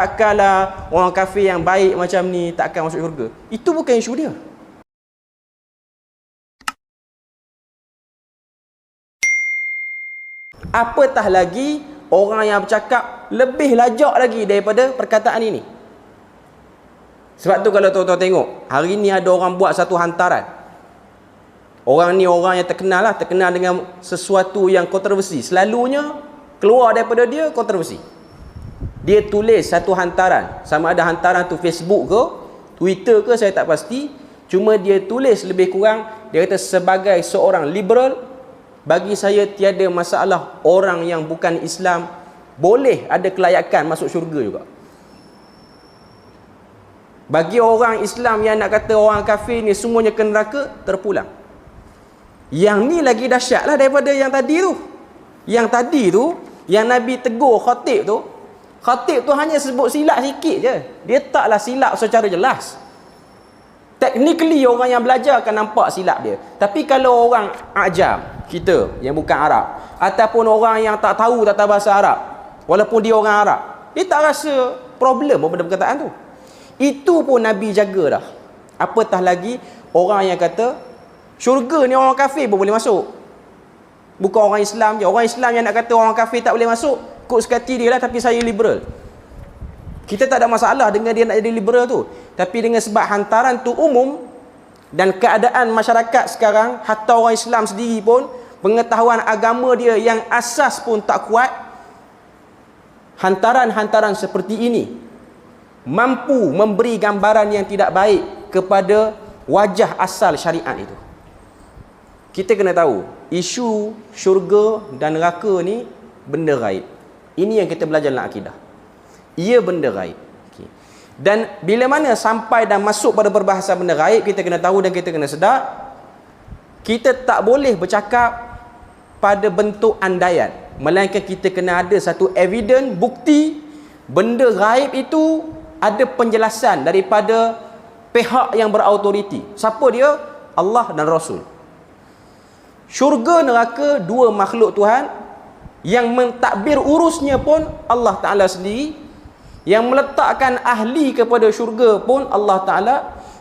takkanlah orang kafir yang baik macam ni takkan masuk syurga. Itu bukan isu dia. Apatah lagi orang yang bercakap lebih lajak lagi daripada perkataan ini. Sebab tu kalau tuan-tuan tengok, hari ni ada orang buat satu hantaran. Orang ni orang yang terkenal lah, terkenal dengan sesuatu yang kontroversi. Selalunya keluar daripada dia kontroversi. Dia tulis satu hantaran, sama ada hantaran tu Facebook ke, Twitter ke, saya tak pasti. Cuma dia tulis lebih kurang, dia kata sebagai seorang liberal, bagi saya tiada masalah orang yang bukan Islam boleh ada kelayakan masuk syurga juga. Bagi orang Islam yang nak kata orang kafir ni semuanya ke neraka, terpulang. Yang ni lagi dahsyat lah daripada yang tadi tu. Yang tadi tu, yang Nabi tegur khatib tu hanya sebut silap sikit je. Dia taklah silap secara jelas. Technically orang yang belajar akan nampak silap dia. Tapi kalau orang ajam, kita yang bukan Arab, ataupun orang yang tak tahu tata bahasa Arab, walaupun dia orang Arab, dia tak rasa problem pada perkataan tu. Itu pun Nabi jaga dah. Apatah lagi orang yang kata syurga ni orang kafir pun boleh masuk. Bukan orang Islam je. Orang Islam yang nak kata orang kafir tak boleh masuk, kok sekati dia lah, tapi saya liberal. Kita tak ada masalah dengan dia nak jadi liberal tu. Tapi dengan sebab hantaran tu umum dan keadaan masyarakat sekarang, hatta orang Islam sendiri pun pengetahuan agama dia yang asas pun tak kuat, hantaran-hantaran seperti ini mampu memberi gambaran yang tidak baik kepada wajah asal syariat itu. Kita kena tahu, isu syurga dan neraka ni benda gaib. Ini yang kita belajar dalam akidah. Ia benda gaib. Okay. Dan bila mana sampai dan masuk pada perbahasan benda gaib, kita kena tahu dan kita kena sedar, kita tak boleh bercakap pada bentuk andaian, melainkan kita kena ada satu evidence, bukti benda gaib itu ada penjelasan daripada pihak yang berautoriti. Siapa dia? Allah dan Rasul. Syurga neraka dua makhluk Tuhan, yang mentadbir urusnya pun Allah Ta'ala sendiri, yang meletakkan ahli kepada syurga pun Allah Ta'ala,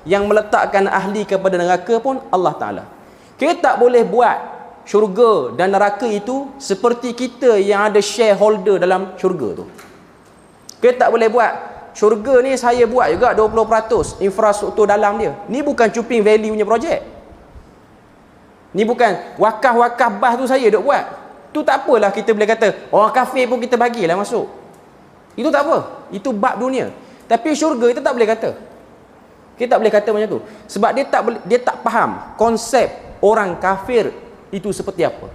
yang meletakkan ahli kepada neraka pun Allah Ta'ala. Kita tak boleh buat syurga dan neraka itu seperti kita yang ada shareholder dalam syurga tu. Kita tak boleh buat syurga ni saya buat juga 20% infrastruktur dalam dia. Ni bukan Cuping Valley punya projek. Ni bukan wakaf-wakaf bas tu saya duk buat. Tu tak apalah kita boleh kata orang kafir pun kita bagilah masuk. Itu tak apa. Itu bab dunia. Tapi syurga kita tak boleh kata. Kita tak boleh kata macam tu. Sebab dia tak faham konsep orang kafir itu seperti apa.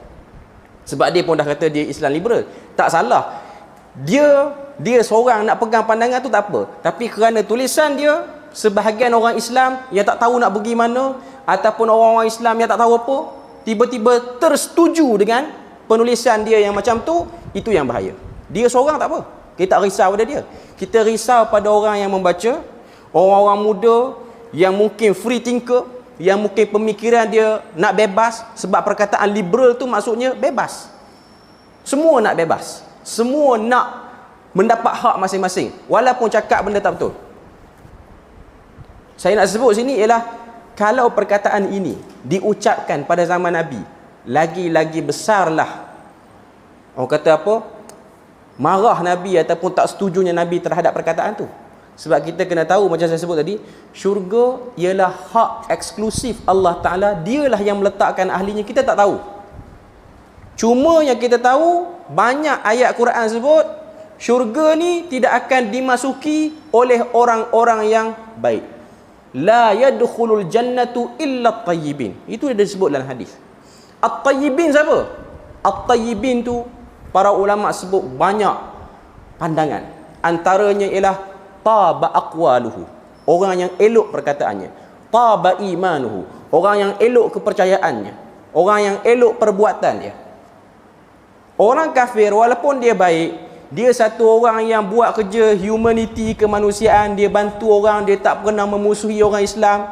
Sebab dia pun dah kata dia Islam liberal. Tak salah. Dia seorang nak pegang pandangan tu tak apa. Tapi kerana tulisan dia, sebahagian orang Islam yang tak tahu nak pergi mana, ataupun orang-orang Islam yang tak tahu apa, tiba-tiba tersetuju dengan penulisan dia yang macam tu, itu yang bahaya. Dia seorang tak apa. Kita tak risau pada dia. Kita risau pada orang yang membaca, orang-orang muda yang mungkin free thinker, yang mungkin pemikiran dia nak bebas. Sebab perkataan liberal tu maksudnya bebas. Semua nak bebas. Semua nak mendapat hak masing-masing, walaupun cakap benda tak betul. Saya nak sebut sini ialah, kalau perkataan ini diucapkan pada zaman Nabi, lagi-lagi besarlah orang kata apa, marah Nabi ataupun tak setujunya Nabi terhadap perkataan tu. Sebab kita kena tahu, macam saya sebut tadi, syurga ialah hak eksklusif Allah Ta'ala. Dialah yang meletakkan ahlinya. Kita tak tahu. Cuma yang kita tahu, banyak ayat Quran sebut syurga ni tidak akan dimasuki oleh orang-orang yang baik. La yadkhulul jannatu illa at-tayyibin. Itu dia disebut dalam hadis. At-tayyibin siapa? At-tayyibin tu para ulama sebut banyak pandangan. Antaranya ialah taba aqwaluhu, orang yang elok perkataannya. Taba imanuhu, orang yang elok kepercayaannya. Orang yang elok perbuatannya. Orang kafir walaupun dia baik, dia satu orang yang buat kerja humanity, kemanusiaan, dia bantu orang, dia tak pernah memusuhi orang Islam,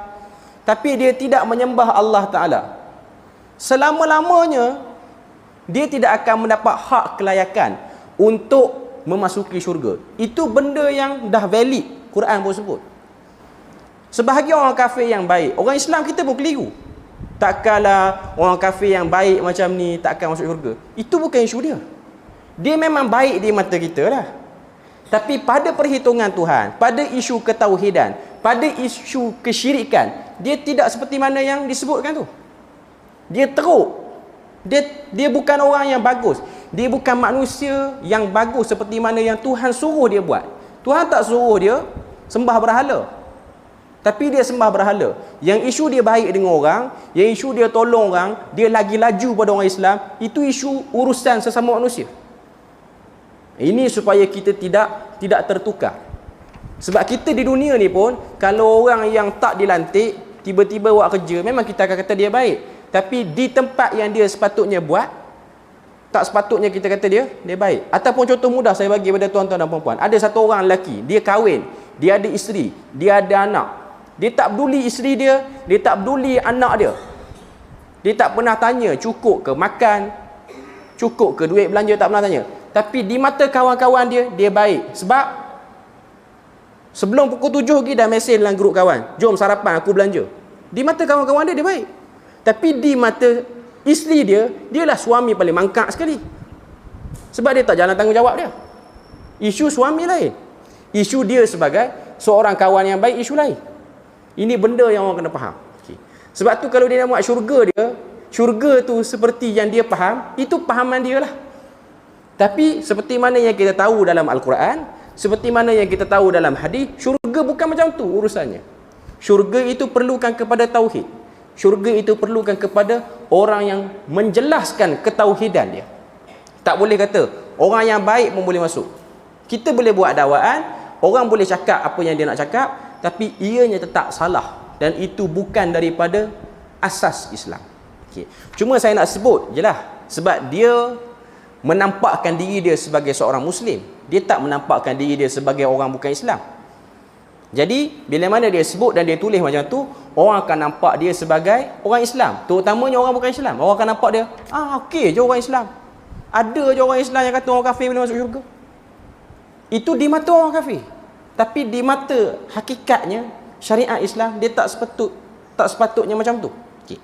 tapi dia tidak menyembah Allah Ta'ala, selama-lamanya dia tidak akan mendapat hak kelayakan untuk memasuki syurga. Itu benda yang dah valid, Quran pun sebut. Sebahagian orang kafir yang baik, orang Islam kita pun keliru. Takkanlah orang kafir yang baik macam ni takkan masuk syurga. Itu bukan isu dia. Dia memang baik di mata kita lah. Tapi pada perhitungan Tuhan, pada isu ketauhidan, pada isu kesyirikan, dia tidak seperti mana yang disebutkan tu. Dia teruk. Dia bukan orang yang bagus. Dia bukan manusia yang bagus seperti mana yang Tuhan suruh dia buat. Tuhan tak suruh dia sembah berhala. Tapi dia sembah berhala. Yang isu dia baik dengan orang, yang isu dia tolong orang, dia lagi laju pada orang Islam, itu isu urusan sesama manusia. Ini supaya kita tidak tertukar. Sebab kita di dunia ni pun, kalau orang yang tak dilantik tiba-tiba buat kerja, memang kita akan kata dia baik. Tapi di tempat yang dia sepatutnya buat, tak sepatutnya kita kata dia baik. Ataupun contoh mudah saya bagi pada tuan-tuan dan puan-puan. Ada satu orang lelaki, dia kahwin, dia ada isteri, dia ada anak. Dia tak peduli isteri dia tak peduli anak dia. Dia tak pernah tanya cukup ke makan, cukup ke duit belanja, tak pernah tanya. Tapi di mata kawan-kawan dia baik. Sebab sebelum pukul 7 lagi dah mesej dalam grup kawan, jom sarapan aku belanja. Di mata kawan-kawan dia baik. Tapi di mata isteri dia lah suami paling mangkak sekali. Sebab dia tak jalan tanggungjawab dia. Isu suami lain, isu dia sebagai seorang kawan yang baik, isu lain. Ini benda yang orang kena faham. Okay. Sebab tu kalau dia nak buat syurga tu seperti yang dia faham, itu pahaman dia lah. Tapi seperti mana yang kita tahu dalam Al-Quran, seperti mana yang kita tahu dalam hadis, syurga bukan macam tu urusannya. Syurga itu perlukan kepada tauhid. Syurga itu perlukan kepada orang yang menjelaskan ketauhidan dia. Tak boleh kata orang yang baik pun boleh masuk. Kita boleh buat dakwaan, orang boleh cakap apa yang dia nak cakap, tapi ianya tetap salah, dan itu bukan daripada asas Islam. Okay. Cuma saya nak sebut je lah, sebab dia menampakkan diri dia sebagai seorang Muslim, dia tak menampakkan diri dia sebagai orang bukan Islam. Jadi bila mana dia sebut dan dia tulis macam tu, orang akan nampak dia sebagai orang Islam, terutamanya orang bukan Islam. Orang akan nampak dia, okey je orang Islam. Ada je orang Islam yang kata orang kafir boleh masuk syurga. Itu di mata orang kafir. Tapi di mata hakikatnya syariat Islam, dia tak sepatutnya macam tu. Okay.